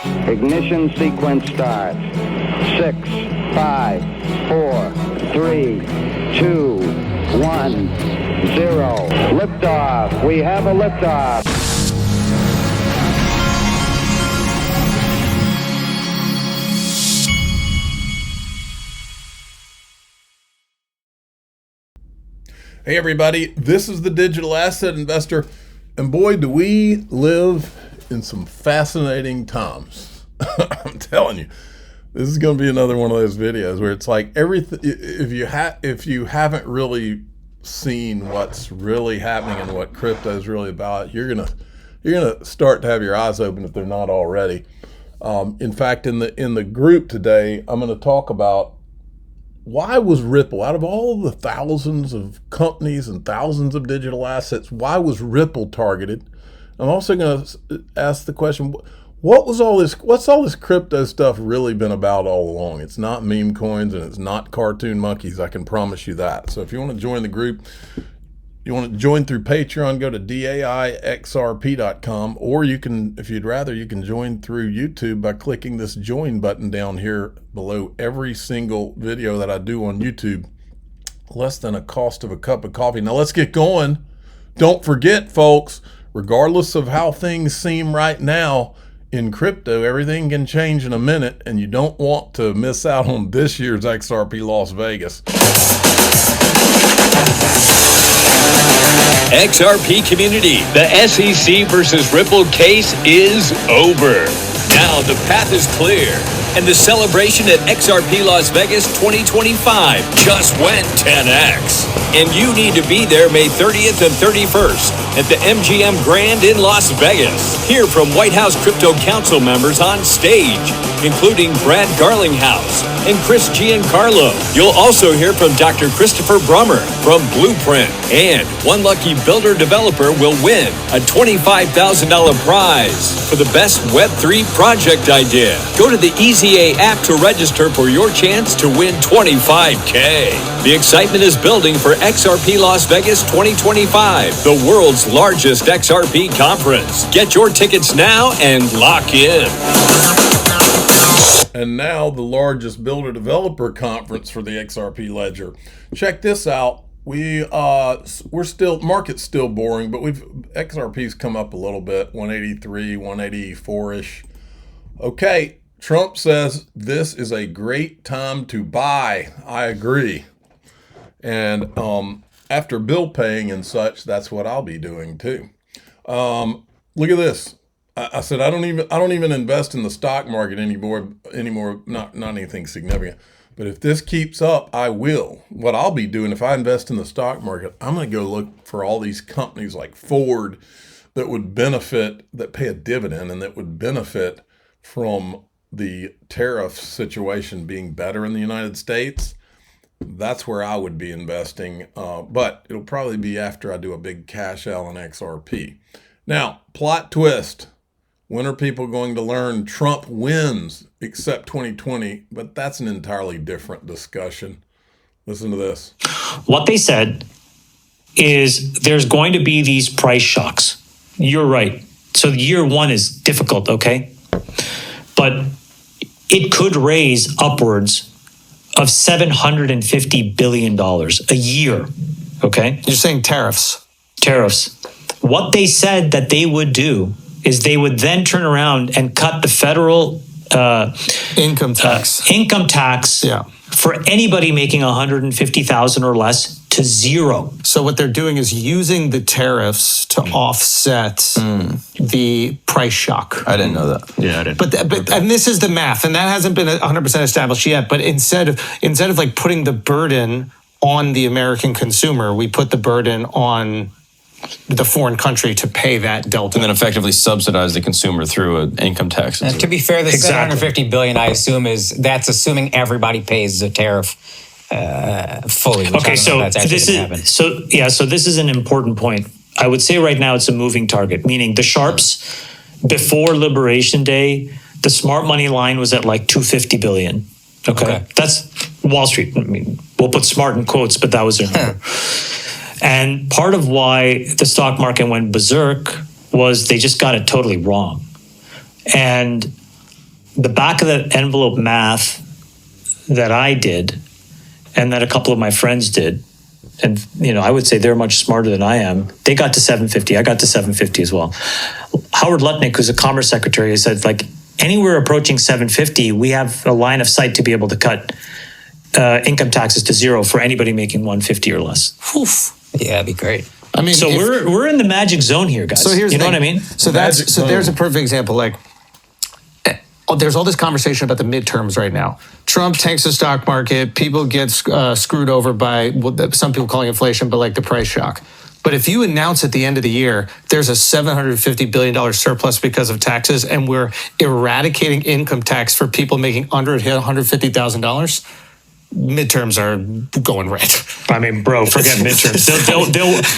Ignition sequence start. 6, 5, 4, 3, 2, 1, 0. Liftoff. We have a liftoff. Hey everybody, this is the Digital Asset Investor, and boy do we live in some fascinating times. I'm telling you, this is going to be another one of those videos where it's like everything. If you haven't really seen what's really happening and what crypto is really about, you're gonna start to have your eyes open if they're not already. In fact, in the group today, I'm going to talk about why was Ripple, out of all the thousands of companies and thousands of digital assets, why was Ripple targeted? I'm also going to ask the question, what's all this crypto stuff really been about all along? It's not meme coins and it's not cartoon monkeys, I can promise you that. So if you want to join the group, you want to join through Patreon, go to daixrp.com, or you can, if you'd rather, you can join through YouTube by clicking this join button down here below every single video that I do on YouTube. Less than a cost of a cup of coffee. Now let's get going. Don't forget, folks, regardless of how things seem right now in crypto, everything can change in a minute, and you don't want to miss out on this year's XRP Las Vegas. XRP community, the SEC versus Ripple case is over. Now the path is clear, and the celebration at XRP Las Vegas 2025 just went 10x. And you need to be there May 30th and 31st at the MGM Grand in Las Vegas. Hear from White House Crypto Council members on stage, including Brad Garlinghouse and Chris Giancarlo. You'll also hear from Dr. Christopher Brummer from Blueprint. And one lucky builder developer will win a $25,000 prize for the best Web3 project idea. Go to the EZA app to register for your chance to win $25K. The excitement is building for XRP Las Vegas 2025, the world's largest XRP conference. Get your tickets now and lock in. And now the largest builder developer conference for the XRP ledger. Check this out. Market's still boring, but XRP's come up a little bit, 183, 184-ish. Okay, Trump says this is a great time to buy. I agree. And after bill paying and such, that's what I'll be doing too. Look at this. I said I don't even invest in the stock market anymore. Not anything significant. But if this keeps up, I will. What I'll be doing if I invest in the stock market, I'm going to go look for all these companies like Ford that would benefit, that pay a dividend and that would benefit from the tariff situation being better in the United States. That's where I would be investing. But it'll probably be after I do a big cash out on XRP. Now, plot twist. When are people going to learn Trump wins except 2020? But that's an entirely different discussion. Listen to this. What they said is there's going to be these price shocks. You're right. So year one is difficult, okay? But it could raise upwards of $750 billion a year, okay? You're saying tariffs. Tariffs. What they said that they would do is they would then turn around and cut the federal income tax for anybody making $150,000 or less to zero. So what they're doing is using the tariffs to offset the price shock. I didn't know that. Yeah, I didn't. But and this is the math, and that hasn't been 100% established yet. But instead of like putting the burden on the American consumer, we put the burden on the foreign country to pay that delta. And then effectively subsidize the consumer through an income tax. And to be fair, the $750 billion, I assume, that's assuming everybody pays the tariff fully. Okay, so this is an important point. I would say right now it's a moving target, meaning the sharps before Liberation Day, the smart money line was at like 250 billion. Okay. That's Wall Street. I mean, we'll put smart in quotes, but that was their number. And part of why the stock market went berserk was they just got it totally wrong. And the back of the envelope math that I did and that a couple of my friends did, and I would say they're much smarter than I am, they got to 750. I got to 750 as well. Howard Lutnick, who's a Commerce Secretary, said anywhere approaching 750, we have a line of sight to be able to cut income taxes to zero for anybody making 150 or less. Oof. Yeah, that'd be great. I mean, so we're in the magic zone here, guys. So here's you know the what I thing. mean? So there's a perfect example. There's all this conversation about the midterms right now. Trump tanks the stock market. People get screwed over by some people calling inflation, but the price shock. But if you announce at the end of the year, there's a $750 billion surplus because of taxes, and we're eradicating income tax for people making under $150,000, midterms are going red. I mean, bro, forget midterms.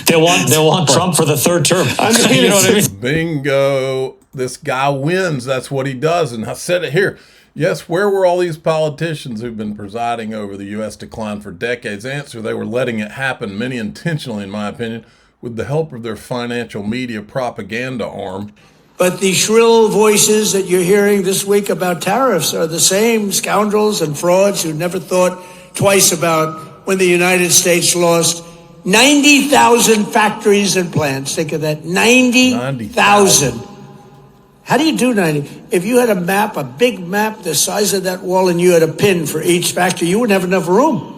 They'll want Trump for the third term. You know what I mean? Bingo. This guy wins. That's what he does. And I said it here. Yes, where were all these politicians who've been presiding over the U.S. decline for decades? Answer, they were letting it happen, many intentionally, in my opinion, with the help of their financial media propaganda arm. But the shrill voices that you're hearing this week about tariffs are the same scoundrels and frauds who never thought twice about when the United States lost 90,000 factories and plants. Think of that, 90,000. How do you do 90? If you had a map, a big map the size of that wall, and you had a pin for each factory, you wouldn't have enough room.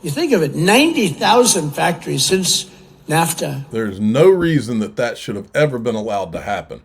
You think of it, 90,000 factories since NAFTA. There's no reason that should have ever been allowed to happen.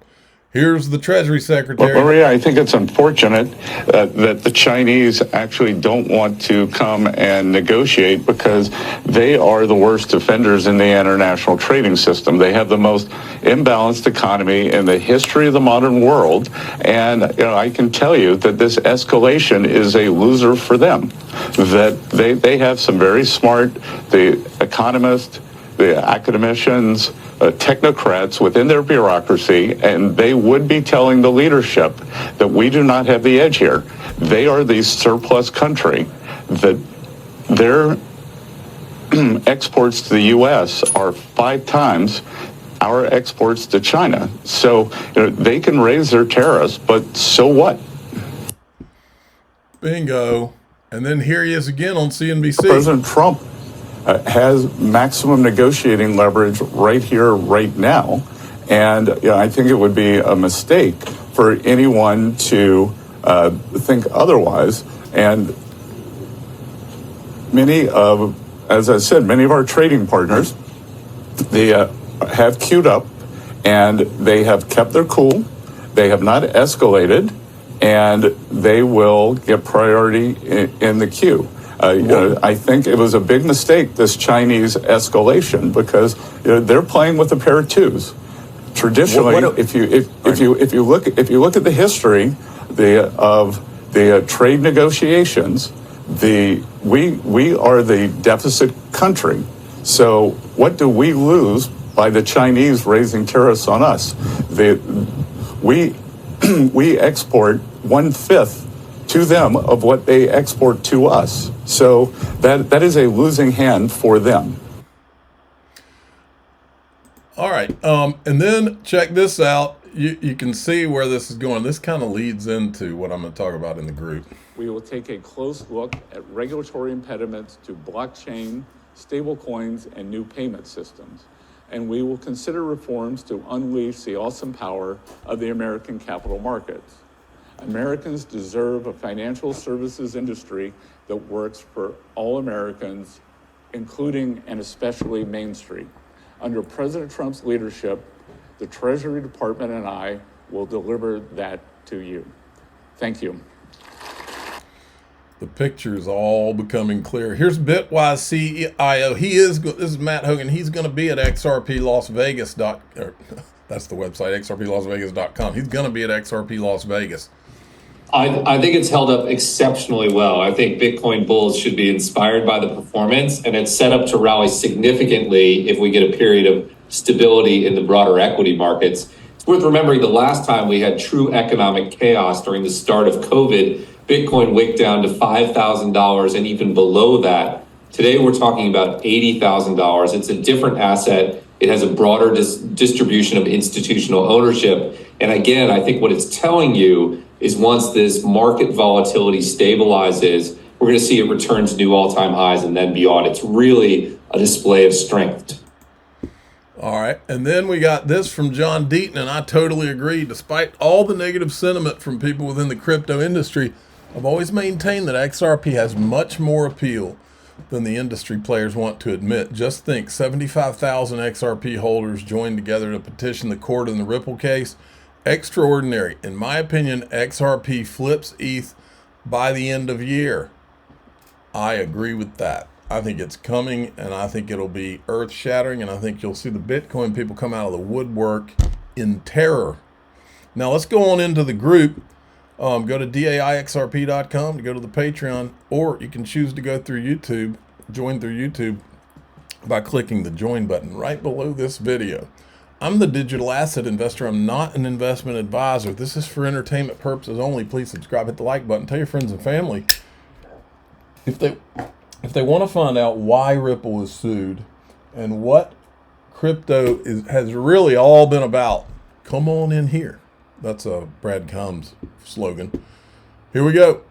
Here's the Treasury Secretary. Well, Maria, I think it's unfortunate that the Chinese actually don't want to come and negotiate because they are the worst offenders in the international trading system. They have the most imbalanced economy in the history of the modern world. And I can tell you that this escalation is a loser for them. That they have some very smart, the economists, the academicians, technocrats within their bureaucracy, and they would be telling the leadership that we do not have the edge here. They are the surplus country, that their exports to the U.S. are 5 times our exports to China. So they can raise their tariffs, but so what? Bingo. And then here he is again on CNBC. President Trump has maximum negotiating leverage right here, right now. And I think it would be a mistake for anyone to think otherwise. And as I said, many of our trading partners, they have queued up and they have kept their cool. They have not escalated, and they will get priority in the queue. I think it was a big mistake, this Chinese escalation, because they're playing with a pair of twos. Traditionally, if you look at the history of the trade negotiations, we are the deficit country. So what do we lose by the Chinese raising tariffs on us? We export 1/5 to them of what they export to us. So that is a losing hand for them. All right. And then check this out. You can see where this is going. This kind of leads into what I'm going to talk about in the group. We will take a close look at regulatory impediments to blockchain, stablecoins, and new payment systems. And we will consider reforms to unleash the awesome power of the American capital markets. Americans deserve a financial services industry that works for all Americans, including and especially Main Street. Under President Trump's leadership, the Treasury Department and I will deliver that to you. Thank you. The picture is all becoming clear. Here's Bitwise CIO. This is Matt Hogan. He's going to be at XRP Las Vegas. That's the website, XRPLasVegas.com. He's going to be at XRP Las Vegas. I think it's held up exceptionally well. I think Bitcoin bulls should be inspired by the performance, and it's set up to rally significantly if we get a period of stability in the broader equity markets. It's worth remembering the last time we had true economic chaos during the start of COVID, Bitcoin wicked down to $5,000 and even below that. Today, we're talking about $80,000. It's a different asset. It has a broader distribution of institutional ownership. And again, I think what it's telling you is once this market volatility stabilizes, we're going to see it return to new all-time highs and then beyond. It's really a display of strength. All right. And then we got this from John Deaton, and I totally agree. Despite all the negative sentiment from people within the crypto industry, I've always maintained that XRP has much more appeal than the industry players want to admit. Just think, 75,000 XRP holders joined together to petition the court in the Ripple case. Extraordinary. In my opinion, XRP flips ETH by the end of year. I agree with that. I think it's coming, and I think it'll be earth-shattering, and I think you'll see the Bitcoin people come out of the woodwork in terror. Now, let's go on into the group. Go to daixrp.com to go to the Patreon, or you can choose to go through YouTube, join through YouTube by clicking the join button right below this video. I'm the digital asset investor. I'm not an investment advisor. This is for entertainment purposes only. Please subscribe, hit the like button, tell your friends and family. If they want to find out why Ripple is sued and what crypto has really all been about, come on in here. That's a Brad Combs slogan. Here we go.